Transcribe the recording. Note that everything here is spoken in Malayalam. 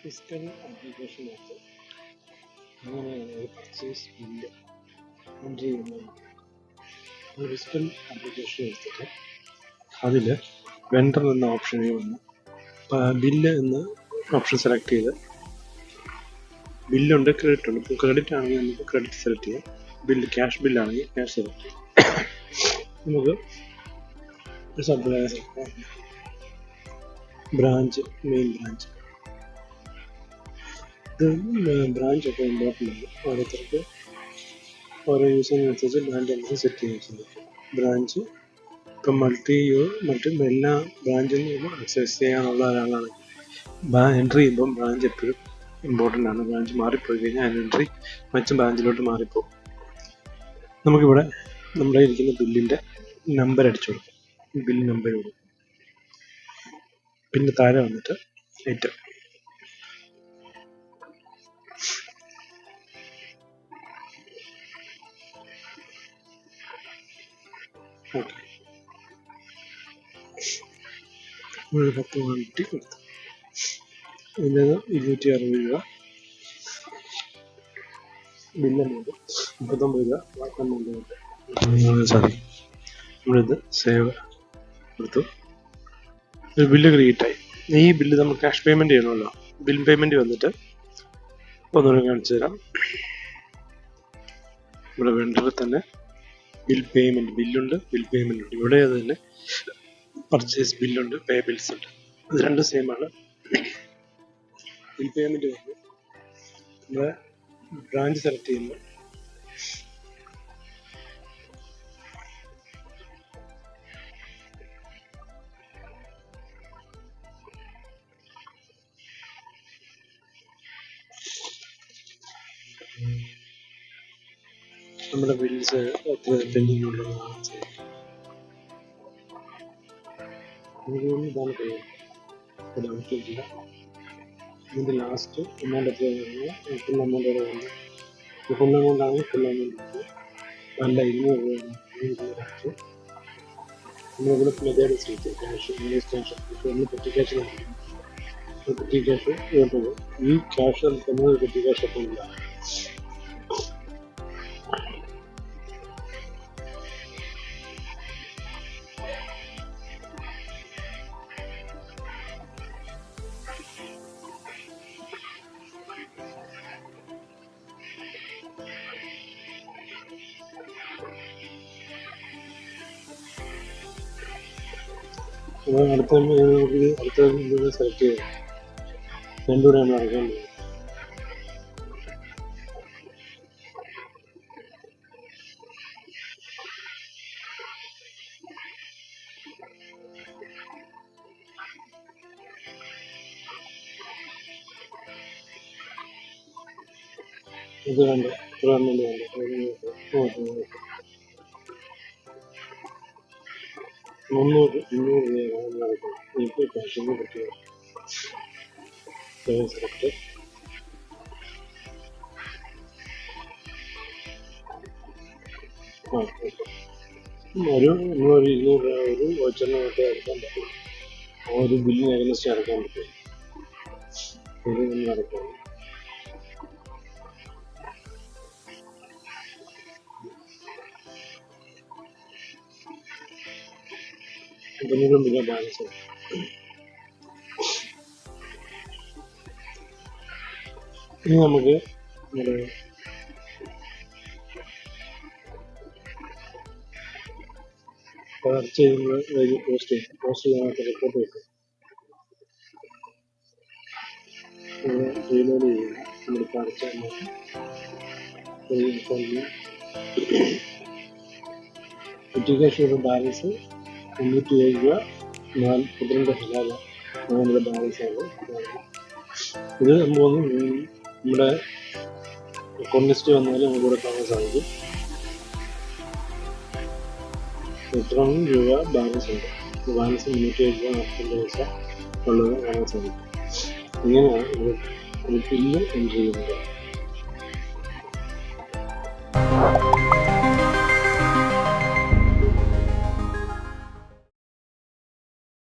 ഫിസിക്കൽ ആപ്ലിക്കേഷനകത്ത് അങ്ങനെയാണ് ഒരു പർച്ചേസ് ബില്ല് എൻട്രി ചെയ്യുന്നത്. ഒരു ഫിസിക്കൽ ആപ്ലിക്കേഷൻ എടുത്തിട്ട് അതിൽ വെണ്ടർ എന്ന ഓപ്ഷനിൽ വന്ന് ബില്ല് എന്ന ഓപ്ഷൻ സെലക്ട് ചെയ്ത് ബില്ലുണ്ട്, ക്രെഡിറ്റ് ഉണ്ട്. ഇപ്പോൾ ക്രെഡിറ്റ് ആണെങ്കിൽ നമുക്ക് ക്രെഡിറ്റ് സെലക്ട് ചെയ്യാം. ബില്ല് ക്യാഷ് ബില്ലാണെങ്കിൽ ക്യാഷ് സെലക്ട് ചെയ്യാം. നമുക്ക് ഒരു സപ്ലയർ ബ്രാഞ്ച്, മെയിൻ ബ്രാഞ്ച്, ഇത് ബ്രാഞ്ച് ഒക്കെ ഇമ്പോർട്ടൻ്റ് ആണ്. ഓരോരുത്തർക്ക് ഓരോ യൂസിനനുസരിച്ച് ബ്രാഞ്ച് അനുസരിച്ച് സെറ്റ് ചെയ്യാൻ സാധിക്കും. ബ്രാഞ്ച് ഇപ്പം മറ്റ് എല്ലാ ബ്രാഞ്ചിൽ നിന്നും ആക്സസ് ചെയ്യാനുള്ള ഒരാളാണ് എൻട്രി ചെയ്യുമ്പം ബ്രാഞ്ച് എപ്പോഴും ഇമ്പോർട്ടൻ്റ് ആണ്. ബ്രാഞ്ച് മാറിപ്പോയി കഴിഞ്ഞാൽ അതിന് എൻട്രി മറ്റ് ബ്രാഞ്ചിലോട്ട് മാറിപ്പോകും. നമുക്കിവിടെ നമ്മുടെ ഇരിക്കുന്ന ബില്ലിൻ്റെ നമ്പർ അടിച്ചു കൊടുക്കും. ബില്ല് നമ്പർ കൊടുക്കും. പിന്നെ താഴെ വന്നിട്ട് ഐറ്റം, ഓക്കെ, 10 ക്വാണ്ടിറ്റി കൊടുത്തു. ഇതിന് 260 രൂപ ബില്ലുണ്ട്. 39 രൂപ എമൗണ്ട് സാധിക്കും. നമ്മളിത് സേവ് കൊടുത്തു. ഒരു ബില്ല് ക്രിയേറ്റായി. ഈ ബില്ല് നമ്മൾ ക്യാഷ് പേയ്മെൻറ്റ് ചെയ്യണമല്ലോ. ബിൽ പേയ്മെൻറ്റ് വന്നിട്ട് ഒന്നുകൂടെ കാണിച്ചു തരാം. ഇവിടെ വെണ്ടറിൽ തന്നെ ബിൽ പേയ്മെൻറ്റ്, ബില്ലുണ്ട്, ബിൽ പേയ്മെൻറ്റ് ഉണ്ട്. ഇവിടെ അത് തന്നെ പർച്ചേസ് ബില്ലുണ്ട്, പേ ബിൽസ് ഉണ്ട്. ഇത് രണ്ടും സെയിം ആണ്. ബിൽ പേയ്മെൻറ്റ് വന്നു നമ്മുടെ ബ്രാഞ്ച് സെലക്ട് ചെയ്യുമ്പോൾ നമ്മുടെ ബിൽസ് എത്ര പെൻഡിങ് ഉണ്ടെന്ന് കാണിച്ചു. ഇതാണ് പേയ്മെൻറ്റ്. ഇതിൻ്റെ ലാസ്റ്റ് എമൗണ്ട് എത്ര ഫുൾ എമൗണ്ട് വരെ വന്നു. ഫുൾ എമൗണ്ട് ആണെങ്കിൽ ഫുൾ എമൗണ്ട് ഉണ്ട്. അല്ല 200 രൂപ നമ്മളിവിടെ മെതേഡ് ചെയ്ത് ക്യാഷ് ഇൻവെസ്റ്റേഷൻ ഒന്ന് പെറ്റി ക്യാഷ് നൽകും. പെറ്റി ക്യാഷ് വേണ്ടത് ഈ ക്യാഷ് നൽകുന്നത് പെറ്റി ക്യാഷ് അക്കൗണ്ടിലാണ്. അടുത്ത സെലക്ട് ചെയ്യാം. രണ്ടുകൂടെ നമ്മൾ അടയ്ക്കാൻ പോകും. ഇത് വേണ്ട, വേണ്ട 300 രൂപയാണ് നടക്കുന്നത്. ഇപ്പോൾ ക്യാഷിന് പറ്റിയ സെലക്ട് ഒരു 200 രൂപ ഒരു വോച്ചറിനൊക്കെ അടയ്ക്കാൻ പറ്റും. ഒരു ബില്ലിന് ഏകദേശം അടയ്ക്കാൻ പറ്റും. ഇത് നമ്മൾ അടയ്ക്കണം. രൂപ ബാലൻസ്. ഇനി നമുക്ക് നമ്മുടെ സെർച്ച് ചെയ്യുന്നത് വഴി പോസ്റ്റ് ചെയ്യാനായിട്ട് റിപ്പോർട്ട് കിട്ടും. റീലോഡ് ചെയ്യുക. നമ്മളിപ്പോൾ അടച്ച എഡ്യൂക്കേഷൻ ബാലൻസ് 97 രൂപ 42 നമ്മുടെ ബാലൻസ് ആണ്. ഇത് നമുക്ക് നമ്മുടെ അക്കൗണ്ട് ലിസ്റ്റ് വന്നാലും നമുക്ക് ഇവിടെ കാണാൻ സാധിക്കും. എത്ര രൂപ ബാലൻസ് ഉണ്ട്. ബാലൻസ് 307 രൂപ 42 പൈസ ഉള്ളത് കാണാൻ സാധിക്കും. ഇങ്ങനെയാണ് ഒരു ബില്ല് എൻട്രി ചെയ്യുന്നത്.